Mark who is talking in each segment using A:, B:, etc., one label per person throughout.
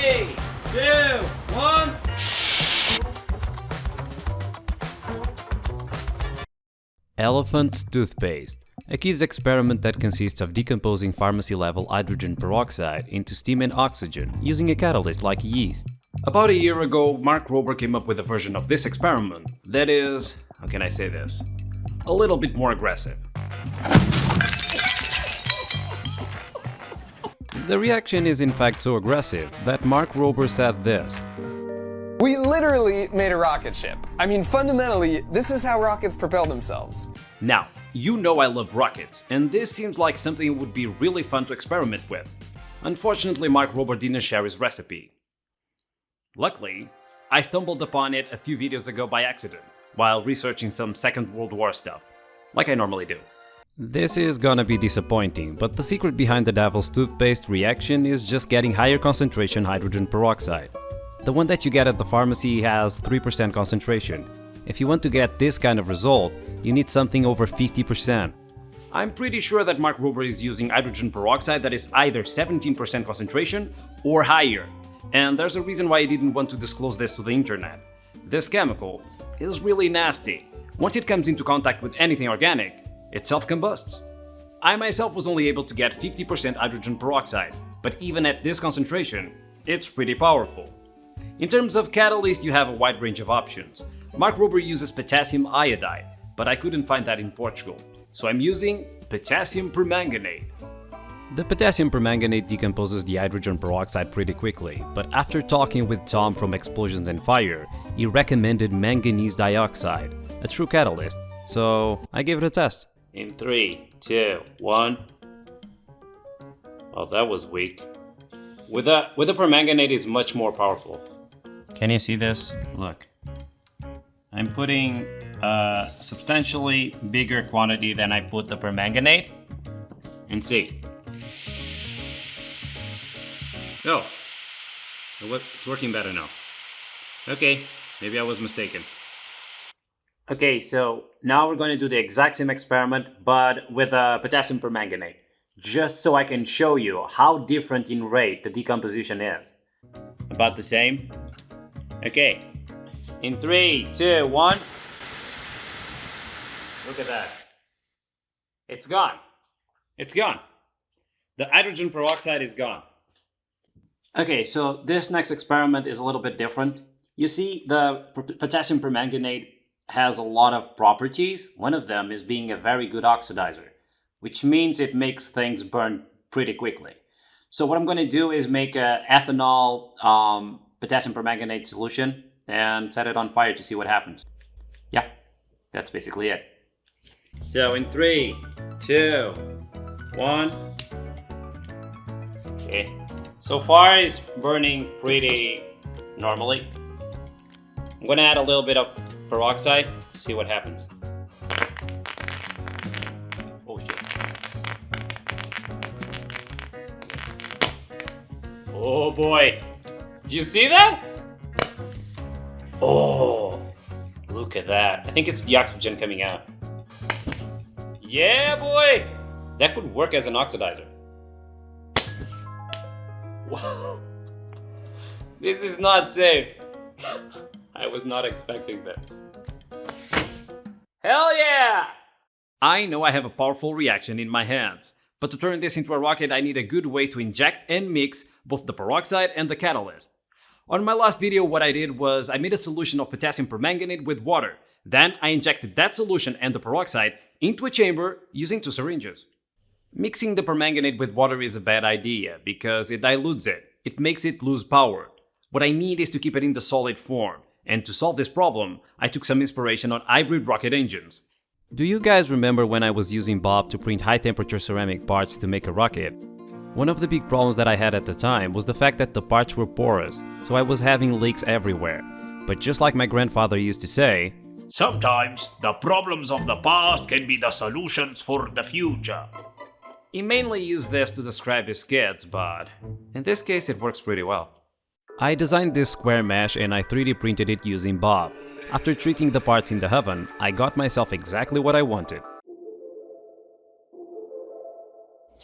A: 3, 2, 1.
B: Elephant toothpaste. A kid's experiment that consists of decomposing pharmacy-level hydrogen peroxide into steam and oxygen using a catalyst like yeast.
A: About a year ago, Mark Rober came up with a version of this experiment that is, how can I say this, a little bit more aggressive.
B: The reaction is in fact so aggressive that Mark Rober said this.
C: We literally made a rocket ship. I mean, fundamentally, this is how rockets propel themselves.
A: Now, you know I love rockets, and this seems like something that would be really fun to experiment with. Unfortunately, Mark Rober didn't share his recipe. Luckily, I stumbled upon it a few videos ago by accident, while researching some Second World War stuff, like I normally do.
B: This is gonna be disappointing, but the secret behind the devil's toothpaste reaction is just getting higher concentration hydrogen peroxide. The one that you get at the pharmacy has 3% concentration. If you want to get this kind of result, you need something over 50%.
A: I'm pretty sure that Mark Rober is using hydrogen peroxide that is either 17% concentration or higher, and there's a reason why I didn't want to disclose this to the internet. This chemical is really nasty. Once it comes into contact with anything organic, it self-combusts. I myself was only able to get 50% hydrogen peroxide, but even at this concentration, it's pretty powerful. In terms of catalyst, you have a wide range of options. Mark Rober uses potassium iodide, but I couldn't find that in Portugal, so I'm using potassium permanganate.
B: The potassium permanganate decomposes the hydrogen peroxide pretty quickly, but after talking with Tom from Explosions and Fire, he recommended manganese dioxide, a true catalyst, so I gave it a test.
A: In 3, 2, 1. Well, that was weak. With the permanganate is much more powerful. Can you see this? Look. I'm putting a substantially bigger quantity than I put the permanganate. And see. Oh, it's working better now. Okay, maybe I was mistaken. Okay, so now we're going to do the exact same experiment, but with potassium permanganate. Just so I can show you how different in rate the decomposition is. About the same? Okay. In 3, 2, 1. Look at that. It's gone. It's gone. The hydrogen peroxide is gone. Okay, so this next experiment is a little bit different. You see, the potassium permanganate has a lot of properties. One of them is being a very good oxidizer, which means it makes things burn pretty quickly. So what I'm going to do is make a ethanol potassium permanganate solution and set it on fire to see what happens. Yeah, that's basically it. So in 3, 2, 1. Okay. So far it's burning pretty normally. I'm going to add a little bit of peroxide to see what happens. Oh shit. Oh boy. Did you see that? Oh, look at that. I think it's the oxygen coming out. Yeah, boy! That could work as an oxidizer. Wow. This is not safe. I was not expecting that. Hell yeah! I know I have a powerful reaction in my hands, but to turn this into a rocket I need a good way to inject and mix both the peroxide and the catalyst. On my last video what I did was I made a solution of potassium permanganate with water. Then I injected that solution and the peroxide into a chamber using 2 syringes. Mixing the permanganate with water is a bad idea because it dilutes it. It makes it lose power. What I need is to keep it in the solid form. And to solve this problem, I took some inspiration on hybrid rocket engines.
B: Do you guys remember when I was using Bob to print high-temperature ceramic parts to make a rocket? One of the big problems that I had at the time was the fact that the parts were porous, so I was having leaks everywhere. But just like my grandfather used to say,
D: sometimes the problems of the past can be the solutions for the future.
A: He mainly used this to describe his kids, but in this case it works pretty well.
B: I designed this square mesh and I 3D printed it using Bob. After treating the parts in the oven, I got myself exactly what I wanted.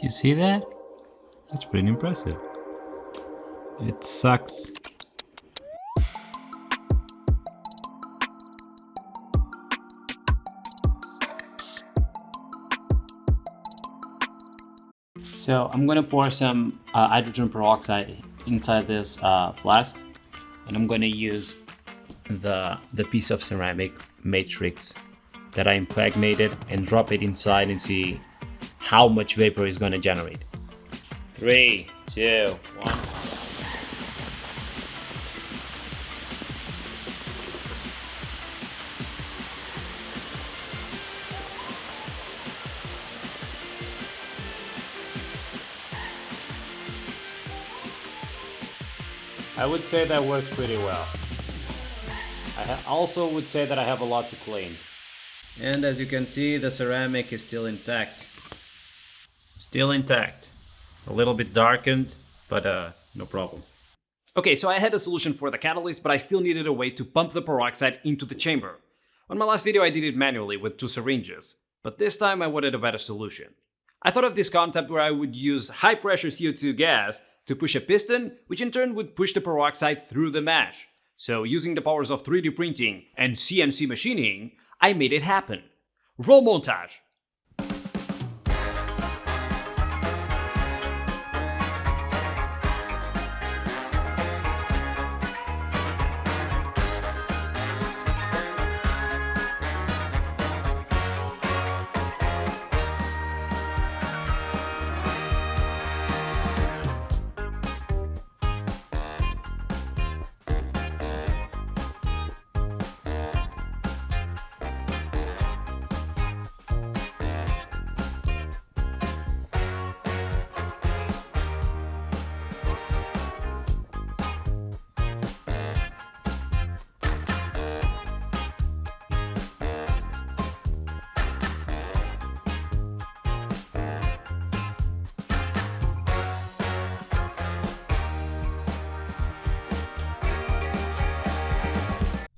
B: You see that? That's pretty impressive. It sucks.
A: So I'm gonna pour some hydrogen peroxide inside this flask, and I'm gonna use the piece of ceramic matrix that I impregnated and drop it inside and see how much vapor is gonna generate. 3, 2, 1. I would say that works pretty well. I also would say that I have a lot to clean. And as you can see, the ceramic is still intact. Still intact. A little bit darkened, but no problem. Okay, so I had a solution for the catalyst, but I still needed a way to pump the peroxide into the chamber. On my last video I did it manually with 2 syringes, but this time I wanted a better solution. I thought of this concept where I would use high pressure CO2 gas to push a piston, which in turn would push the peroxide through the mesh. So using the powers of 3D printing and CNC machining, I made it happen. Roll montage!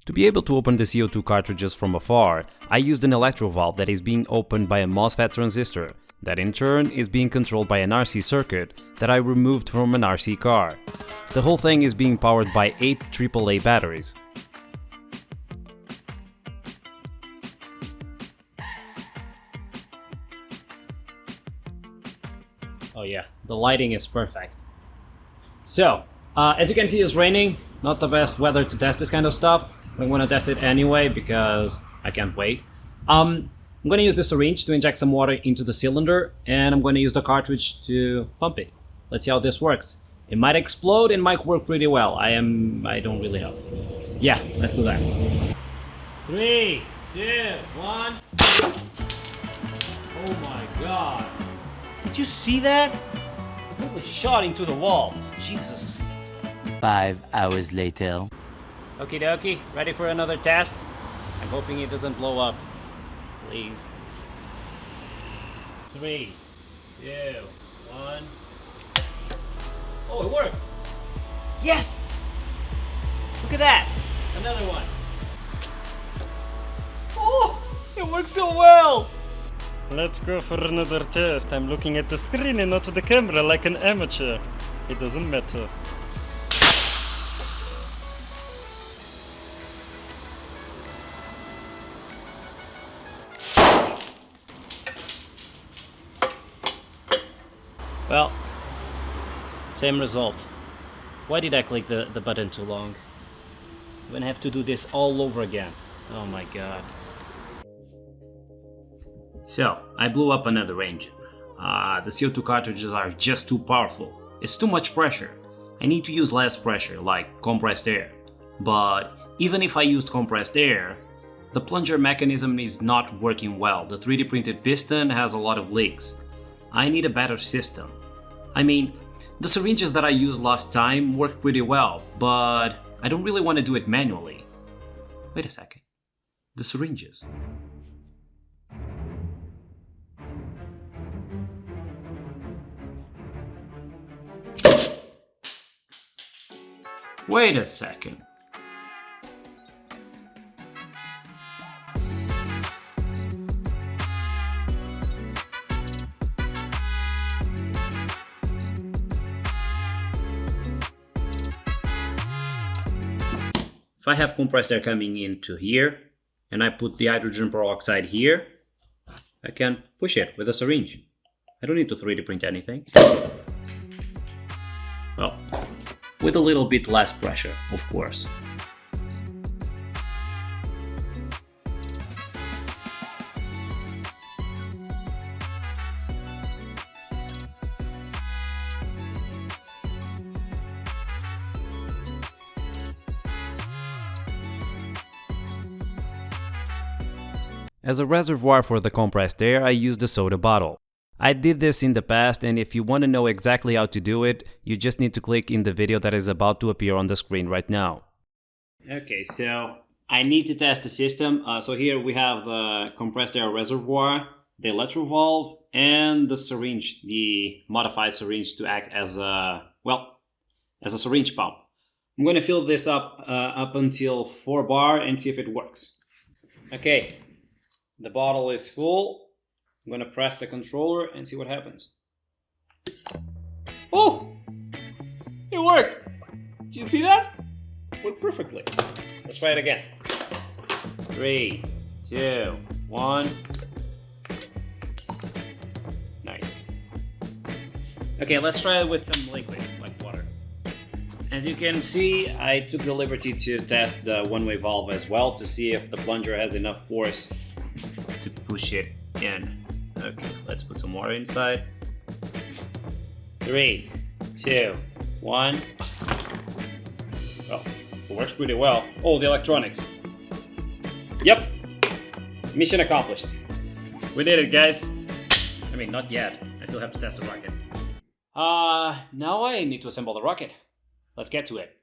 B: To be able to open the CO2 cartridges from afar, I used an electro valve that is being opened by a MOSFET transistor, that in turn is being controlled by an RC circuit that I removed from an RC car. The whole thing is being powered by 8 AAA batteries.
A: Oh yeah, the lighting is perfect. So, as you can see, it's raining. Not the best weather to test this kind of stuff. I'm gonna test it anyway because I can't wait. I'm gonna use the syringe to inject some water into the cylinder, and I'm gonna use the cartridge to pump it. Let's see how this works. It might explode, it might work pretty well. I don't really know. Yeah, let's do that. 3, 2, 1. Oh my god. Did you see that? It was shot into the wall. Jesus.
E: 5 hours later.
A: Okie dokie, ready for another test? I'm hoping it doesn't blow up. Please. 3, 2, 1. Oh, it worked! Yes! Look at that! Another one. Oh! It works so well!
F: Let's go for another test. I'm looking at the screen and not the camera like an amateur. It doesn't matter.
A: Well, same result. Why did I click the button too long? I'm gonna have to do this all over again. Oh my god. So, I blew up another engine. The CO2 cartridges are just too powerful. It's too much pressure. I need to use less pressure, like compressed air. But even if I used compressed air, the plunger mechanism is not working well. The 3D printed piston has a lot of leaks. I need a better system. I mean, the syringes that I used last time worked pretty well, but I don't really want to do it manually. Wait a second. The syringes. Wait a second. if I have compressed air coming into here, and I put the hydrogen peroxide here, I can push it with a syringe. I don't need to 3D print anything. Well, with a little bit less pressure, of course.
B: As a reservoir for the compressed air, I used a soda bottle. I did this in the past, and if you want to know exactly how to do it, you just need to click in the video that is about to appear on the screen right now.
A: Okay, so I need to test the system. So here we have the compressed air reservoir, the electro valve, and the syringe, the modified syringe to act as a, well, as a syringe pump. I'm going to fill this up until 4 bar and see if it works. Okay, the bottle is full. I'm going to press the controller and see what happens. Oh! It worked! Did you see that? It worked perfectly. Let's try it again. 3, 2, 1. Nice. Okay, let's try it with some liquid, like water. As you can see, I took the liberty to test the one-way valve as well to see if the plunger has enough force to push it in. Okay, let's put some water inside. 3, 2, 1. Well, it works pretty well. Oh, the electronics. Yep. Mission accomplished. We did it, guys. I mean, not yet. I still have to test the rocket. Now I need to assemble the rocket. Let's get to it.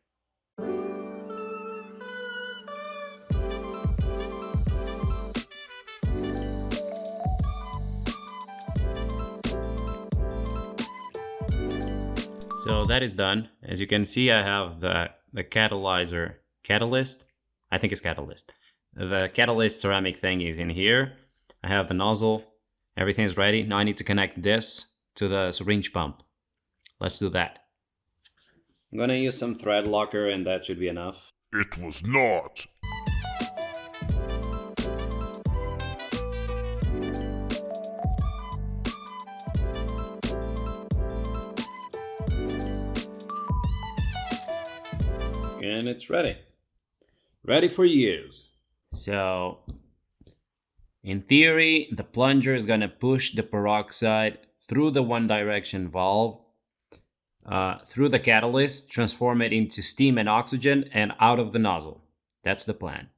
B: So that is done. As you can see, I have the catalyst. I think it's catalyst. The catalyst ceramic thing is in here. I have the nozzle. Everything is ready. Now I need to connect this to the syringe pump. Let's do that.
A: I'm gonna use some thread locker and that should be enough.
D: It was not.
A: And it's ready. Ready for use.
B: So, in theory, the plunger is gonna push the peroxide through the one direction valve, through the catalyst, transform it into steam and oxygen, and out of the nozzle. That's the plan.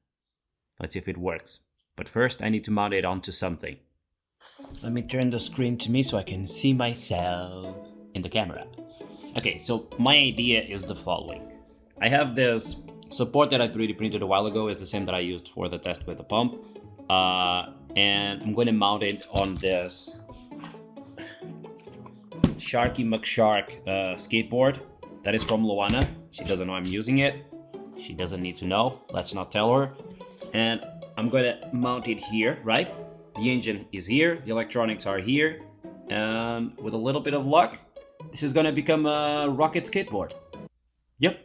B: Let's see if it works. But first, I need to mount it onto something.
A: Let me turn the screen to me so I can see myself in the camera. Okay, so my idea is the following. I have this support that I 3D printed a while ago. It's the same that I used for the test with the pump. And I'm going to mount it on this Sharky McShark skateboard. That is from Luana. She doesn't know I'm using it. She doesn't need to know. Let's not tell her. And I'm going to mount it here, right? The engine is here. The electronics are here. And with a little bit of luck, this is going to become a rocket skateboard. Yep.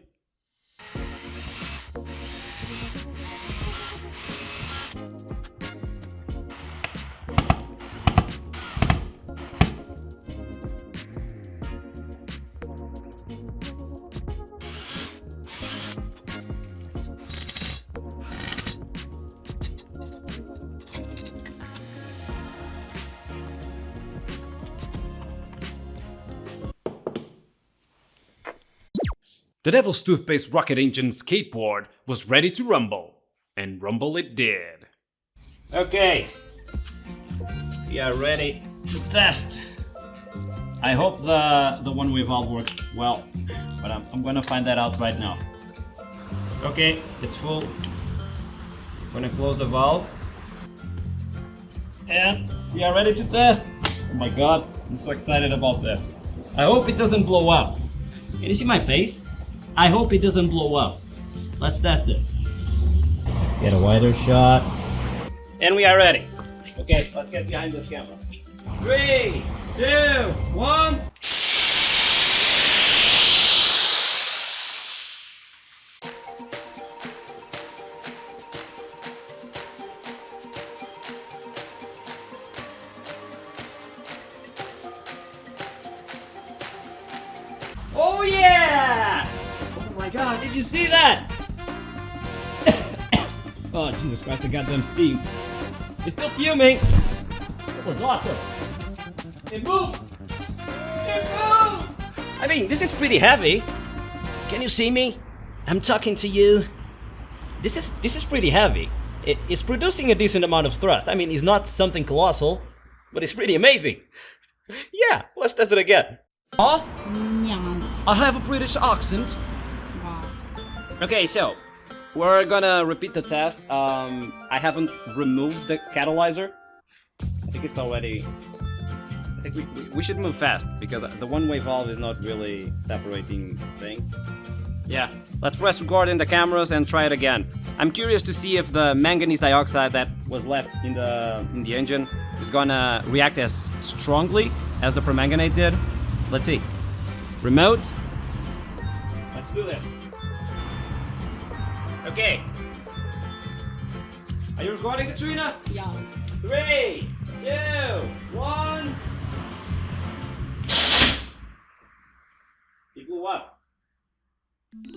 D: The Devil's Toothpaste rocket engine skateboard was ready to rumble, and rumble it did.
A: Okay, we are ready to test. I hope the one-way valve works well, but I'm gonna find that out right now. Okay, it's full. I'm gonna close the valve. And we are ready to test. Oh my god, I'm so excited about this. I hope it doesn't blow up. Can you see my face? I hope it doesn't blow up. Let's test this. Get a wider shot. And we are ready. Okay, let's get behind this camera. 3, 2, 1.
D: you see that? Oh, Jesus Christ, the goddamn steam. It's still fuming. It was awesome. It moved. It moved.
G: I mean, this is pretty heavy. Can you see me? I'm talking to you. This is pretty heavy. It's producing a decent amount of thrust. I mean, it's not something colossal, but it's pretty amazing. Yeah, let's test it again. Oh, I have a British accent.
A: Okay, so we're gonna repeat the test. I haven't removed the catalyzer. I think it's already. I think we should move fast because the one-way valve is not really separating things. Yeah, let's press record in the cameras and try it again. I'm curious to see if the manganese dioxide that was left in the engine is gonna react as strongly as the permanganate did. Let's see. Remote. Let's do this. Okay. Are you recording, Katrina?
H: Yes.
A: 3, 2, 1. It blew up.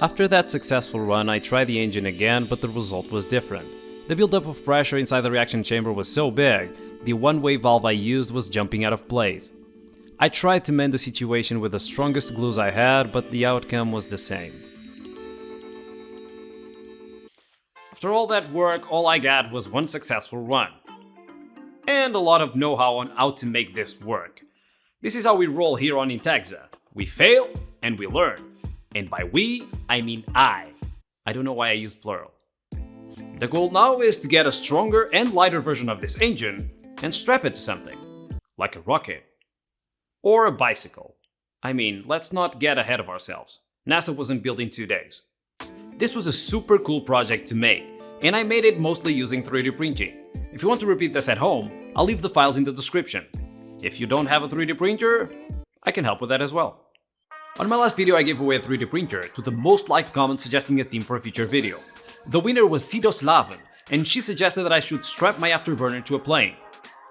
B: After that successful run, I tried the engine again, but the result was different. The buildup of pressure inside the reaction chamber was so big, the one-way valve I used was jumping out of place. I tried to mend the situation with the strongest glues I had, but the outcome was the same.
D: After all that work, all I got was one successful run. And a lot of know-how on how to make this work. This is how we roll here on Intexa. We fail, and we learn. And by we, I mean I. I don't know why I used plural. The goal now is to get a stronger and lighter version of this engine and strap it to something. Like a rocket. Or a bicycle. I mean, let's not get ahead of ourselves. NASA wasn't built in 2 days. This was a super cool project to make, and I made it mostly using 3D printing. If you want to repeat this at home, I'll leave the files in the description. If you don't have a 3D printer, I can help with that as well. On my last video I gave away a 3D printer to the most liked comment suggesting a theme for a future video. The winner was Sidoslaven, and she suggested that I should strap my afterburner to a plane.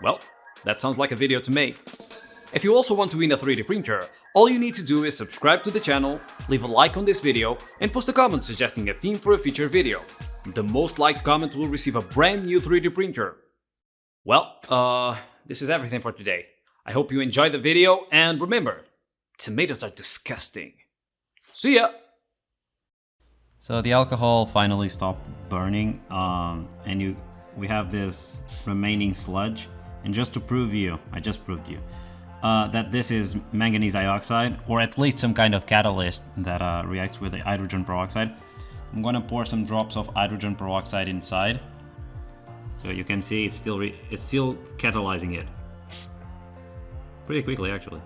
D: Well, that sounds like a video to me. If you also want to win a 3D printer, all you need to do is subscribe to the channel, leave a like on this video, and post a comment suggesting a theme for a future video. The most liked comment will receive a brand new 3D printer. Well, this is everything for today. I hope you enjoyed the video, and remember, tomatoes are disgusting. See ya!
B: So the alcohol finally stopped burning, and we have this remaining sludge. And just to prove you, I just proved you, that this is manganese dioxide, or at least some kind of catalyst that reacts with the hydrogen peroxide. I'm gonna pour some drops of hydrogen peroxide inside, so you can see it's still catalyzing it pretty quickly, actually.